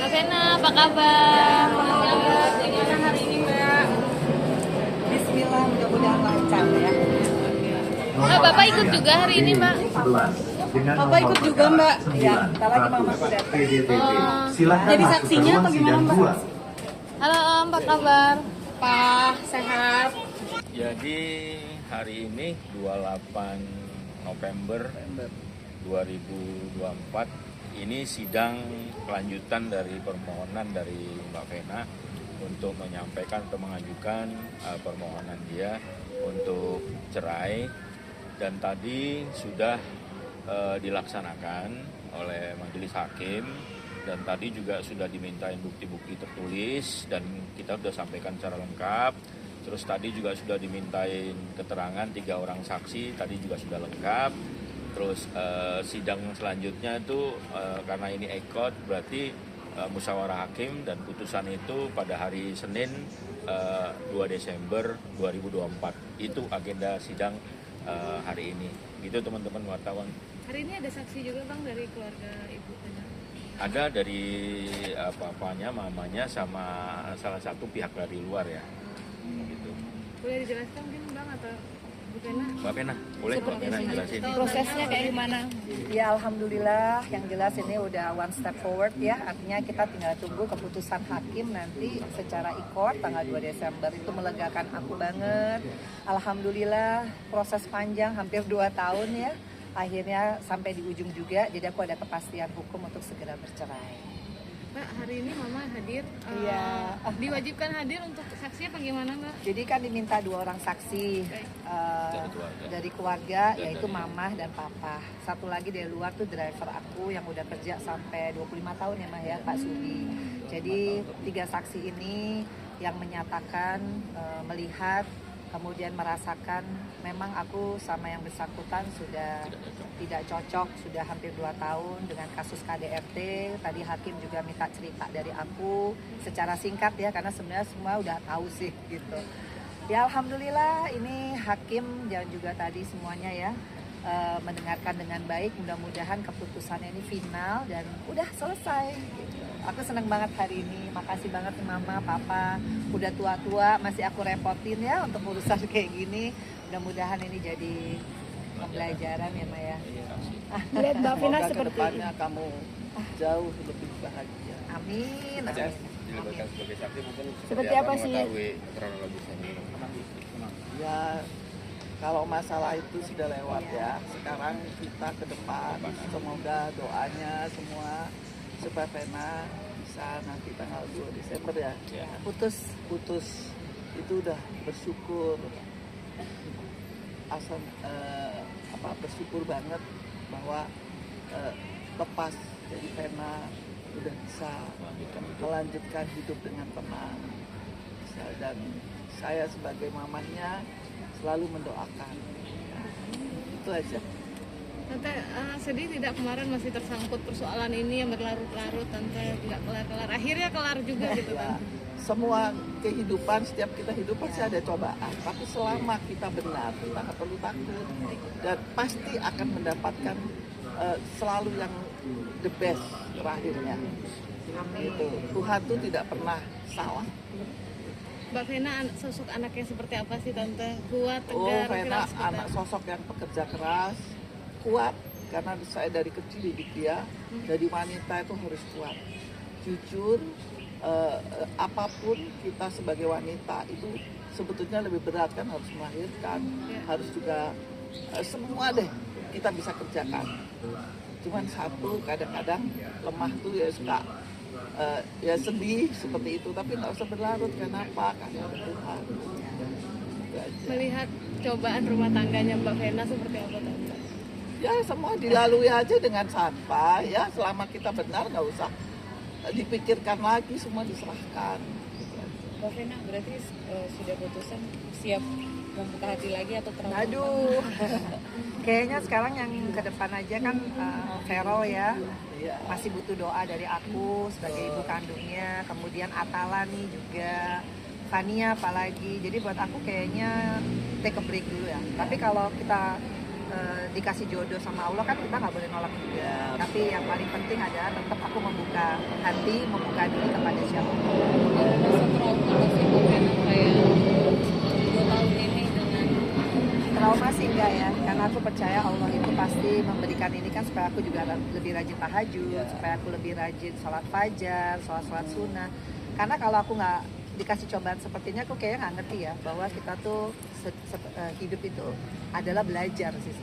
Mbak Vena, apa kabar? Gimana hari ini Mbak? Bismillah, mudah-mudahan lancar ya. Bapak ikut juga hari ini, Mbak? Bapak ikut juga Mbak? Ya, kita lagi mama sudah. Jadi saksinya apa gimana Mbak? Halo Om, apa kabar? Pak, sehat. Jadi hari ini 28 November 2024 ini sidang kelanjutan dari permohonan dari Mbak Vena untuk menyampaikan atau mengajukan permohonan dia untuk cerai, dan tadi sudah dilaksanakan oleh majelis hakim, dan tadi juga sudah dimintain bukti-bukti tertulis dan kita sudah sampaikan secara lengkap. Terus tadi juga sudah dimintain keterangan 3 orang saksi, tadi juga sudah lengkap. Terus sidang selanjutnya itu karena ini ekot berarti musyawarah hakim, dan putusan itu pada hari Senin 2 Desember 2024. Itu agenda sidang hari ini. Gitu teman-teman wartawan. Hari ini ada saksi juga Bang dari keluarga Ibu Vena? Ada dari papanya, mamanya, sama salah satu pihak dari luar ya. Gitu. Boleh dijelaskan mungkin Bang atau Bu Vena? Mbak Vena, boleh Mbak Vena jelasin? Prosesnya kayak gimana? Ya alhamdulillah, yang jelas ini udah one step forward ya. Artinya kita tinggal tunggu keputusan hakim nanti secara ikor tanggal 2 Desember. Itu melegakan aku banget. Alhamdulillah, proses panjang hampir 2 tahun ya. Akhirnya sampai di ujung juga, jadi aku ada kepastian hukum untuk segera bercerai. Mbak, hari ini Mama hadir. Iya. Diwajibkan hadir untuk saksi apa gimana Mbak? Jadi kan diminta 2 orang saksi dari keluarga, Dan yaitu dari- mama dan papa. Satu lagi dari luar tuh driver aku yang udah kerja sampai 25 tahun ya Mah ya, Pak Sudi. Jadi 3 saksi ini yang menyatakan melihat, kemudian merasakan memang aku sama yang bersangkutan sudah tidak cocok, sudah hampir 2 tahun dengan kasus KDRT. Tadi hakim juga minta cerita dari aku secara singkat ya, karena sebenarnya semua udah tahu sih gitu. Ya alhamdulillah ini hakim dan juga tadi semuanya ya mendengarkan dengan baik. Mudah-mudahan keputusannya ini final dan udah selesai gitu. Aku senang banget hari ini. Makasih banget mama, papa, udah tua-tua masih aku repotin ya untuk urusan kayak gini. Mudah-mudahan ini jadi pembelajaran ya Maya. Lihat Mbak Vena Semoga seperti kedepannya kamu jauh lebih bahagia. Amin. Aja Amin. dilibatkan sebagai saksi mungkin Seperti apa sih? mengetahui kronologisnya ini. Ya, kalau masalah itu sudah lewat ya. Sekarang kita ke depan. Semoga doanya semua supaya Vena bisa nanti tanggal 2 Desember ya. Ya. Putus. Putus itu udah bersyukur. Asal bersyukur banget bahwa lepas jadi Vena udah bisa melanjutkan hidup dengan tenang. Dan saya sebagai mamanya selalu mendoakan. Itu aja. Tante, sedih tidak kemarin masih tersangkut persoalan ini yang berlarut-larut, Tante tidak kelar-kelar. Akhirnya kelar juga gitu Ya, Tante. semua kehidupan, setiap kita hidup pasti ada cobaan. Tapi selama kita benar, kita nggak perlu takut. Dan pasti akan mendapatkan selalu yang the best terakhirnya. Gitu. Tuhan tuh tidak pernah salah. Mbak Vena sosok anaknya seperti apa sih Tante? Kuat, Oh, tegar, Vena keras, anak sosok yang pekerja keras, kuat. Karena saya dari kecil didik dia, jadi wanita itu harus kuat, jujur. Apapun kita sebagai wanita itu sebetulnya lebih berat kan, harus melahirkan, harus juga semua deh kita bisa kerjakan. Cuman satu kadang-kadang lemah tuh ya suka ya sedih seperti itu, tapi nggak usah berlarut. Kenapa? Karena ada Tuhan. Itu aja. Melihat cobaan rumah tangganya Mbak Vena seperti apa Tante? Ya semua dilalui aja dengan santai ya, selama kita benar nggak usah dipikirkan lagi, semua diserahkan. Mbak Vena berarti sudah putusan, siap membuka hati lagi atau trauma? Aduh. Kayaknya sekarang yang ke depan aja kan Vero ya. Iya. Masih butuh doa dari aku sebagai ibu kandungnya, kemudian Atala nih juga, Fania apalagi. Jadi buat aku kayaknya take a break dulu ya. Tapi kalau kita dikasih jodoh sama Allah kan kita nggak boleh nolak juga. Tapi yang paling penting adalah tetap aku membuka hati, membuka diri kepada siapapun. Ada rasa trauma nggak sih Mbak Vena kayak 2 tahun ini dengan Trauma sih enggak ya, karena aku percaya Allah itu pasti memberikan ini kan supaya aku juga lebih rajin tahajud, supaya aku lebih rajin sholat fajar, sholat sunnah. Karena kalau aku nggak dikasih cobaan seperti ini, aku kayaknya nggak ngerti ya bahwa kita tuh hidup itu adalah belajar sih.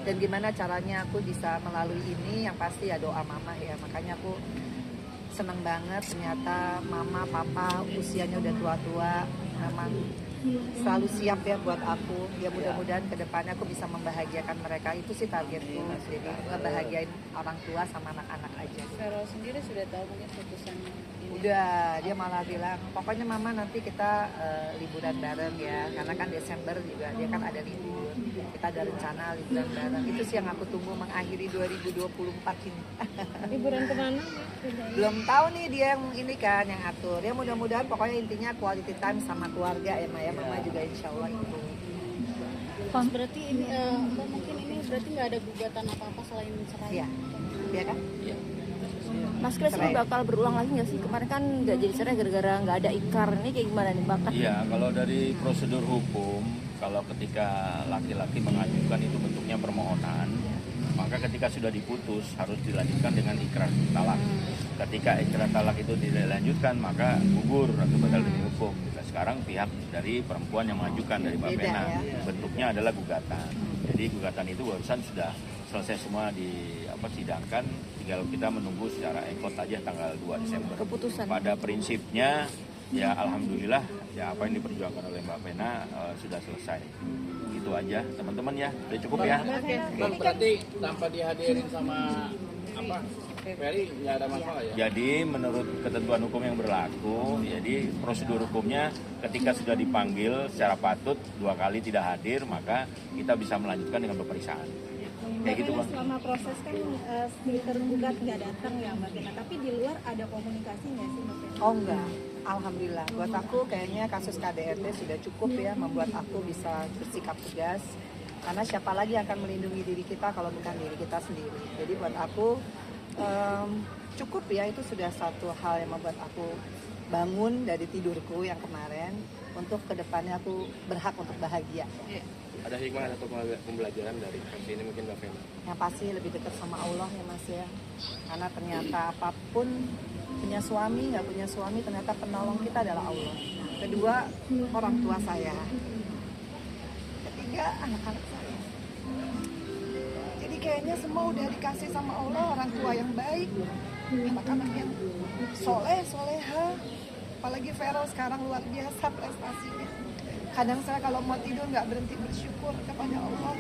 Dan gimana caranya aku bisa melalui ini, yang pasti ya doa mama ya. Makanya aku seneng banget ternyata mama, papa usianya udah tua-tua, memang selalu siap ya buat aku. Ya mudah-mudahan kedepannya aku bisa membahagiakan mereka, itu sih targetku. Jadi ngebahagiain orang tua sama anak-anak aja. Vero sendiri sudah tahu mungkin putusan ini? Udah, dia malah bilang pokoknya mama nanti kita liburan bareng ya, karena kan Desember juga dia kan ada libur, kita ada rencana liburan bareng. Itu sih yang aku tunggu mengakhiri 2024 ini. Liburan kemana? Belum tahu nih dia yang ini kan yang atur. Ya mudah-mudahan pokoknya intinya quality time sama keluarga ya Maya. Mama juga insya Allah itu. Pas berarti ini Mbak, mungkin ini berarti nggak ada gugatan apa-apa selain cerai. Iya, iya kan? Iya. Mas Kris ini bakal berulang lagi nggak sih? Kemarin kan nggak jadi cerai gara-gara nggak ada ikrar. Ini kayak gimana nih Mbak? Iya, kalau dari prosedur hukum, kalau ketika laki-laki mengajukan itu bentuknya permohonan, maka ketika sudah diputus harus dilanjutkan dengan ikrar talak. Ketika ikrar talak itu tidak dilanjutkan, maka gugur atau batal demi hukum. Nah, sekarang pihak dari perempuan yang mengajukan dari Mbak Beda, Vena, ya. bentuknya adalah gugatan. Jadi gugatan itu barusan sudah selesai semua sidangkan, tinggal kita menunggu secara ekot aja tanggal 2 Desember. Keputusan. Pada prinsipnya ya alhamdulillah ya apa yang diperjuangkan oleh Mbak Vena sudah selesai. Itu aja teman-teman ya, udah cukup ya. Bang, berarti tanpa dihadirin sama Ferry nggak ada masalah ya? Jadi menurut ketentuan hukum yang berlaku, jadi prosedur hukumnya ketika sudah dipanggil secara patut 2 kali tidak hadir, maka kita bisa melanjutkan dengan pemeriksaan. Kayak gitu Bang. Selama proses kan si tergugat nggak datang ya Mbak Vena, tapi di luar ada komunikasi nggak sih Mbak Vena? Oh enggak, alhamdulillah. Buat aku kayaknya kasus KDRT sudah cukup ya membuat aku bisa bersikap tegas. Karena siapa lagi yang akan melindungi diri kita kalau bukan diri kita sendiri. Jadi buat aku cukup ya, itu sudah satu hal yang membuat aku bangun dari tidurku yang kemarin untuk kedepannya aku berhak untuk bahagia. Ada hikmah atau pembelajaran dari kasus ini mungkin Mbak Vena? Yang pasti lebih dekat sama Allah ya Mas ya. Karena ternyata apapun, punya suami nggak punya suami, ternyata penolong kita adalah Allah. Kedua, orang tua saya. Ketiga, anak-anak saya. Jadi kayaknya semua udah dikasih sama Allah, orang tua yang baik, anak-anak yang soleh, soleha. Apalagi Vero sekarang luar biasa prestasinya. Kadang saya kalau mau tidur nggak berhenti bersyukur kepada Allah.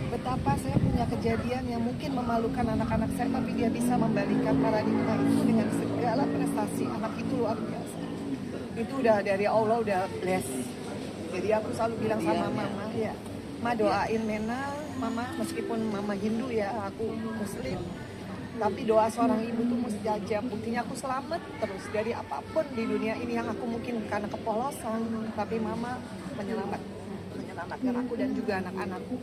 Betapa saya punya kejadian yang mungkin memalukan anak-anak saya, tapi dia bisa membalikan paradigma itu dengan segala prestasi. Anak itu luar biasa. Itu udah dari Allah, udah bless. Jadi aku selalu bilang sama mama, ya, Ma doain Mena, mama meskipun mama Hindu ya, aku Muslim. Tapi doa seorang ibu tuh mustajab. Buktinya aku selamat terus dari apapun di dunia ini yang aku mungkin karena kepolosan, tapi mama menyelamatkan aku dan juga anak-anakku.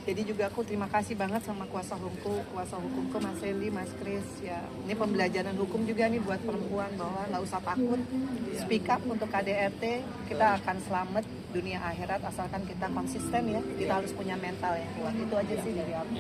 Jadi juga aku terima kasih banget sama kuasa hukumku Mas Randy, Mas Kris ya. Ini pembelajaran hukum juga nih buat perempuan bahwa nggak usah takut, speak up untuk KDRT, kita akan selamat dunia akhirat asalkan kita konsisten ya. Kita harus punya mental yang kuat. Itu aja sih dari aku.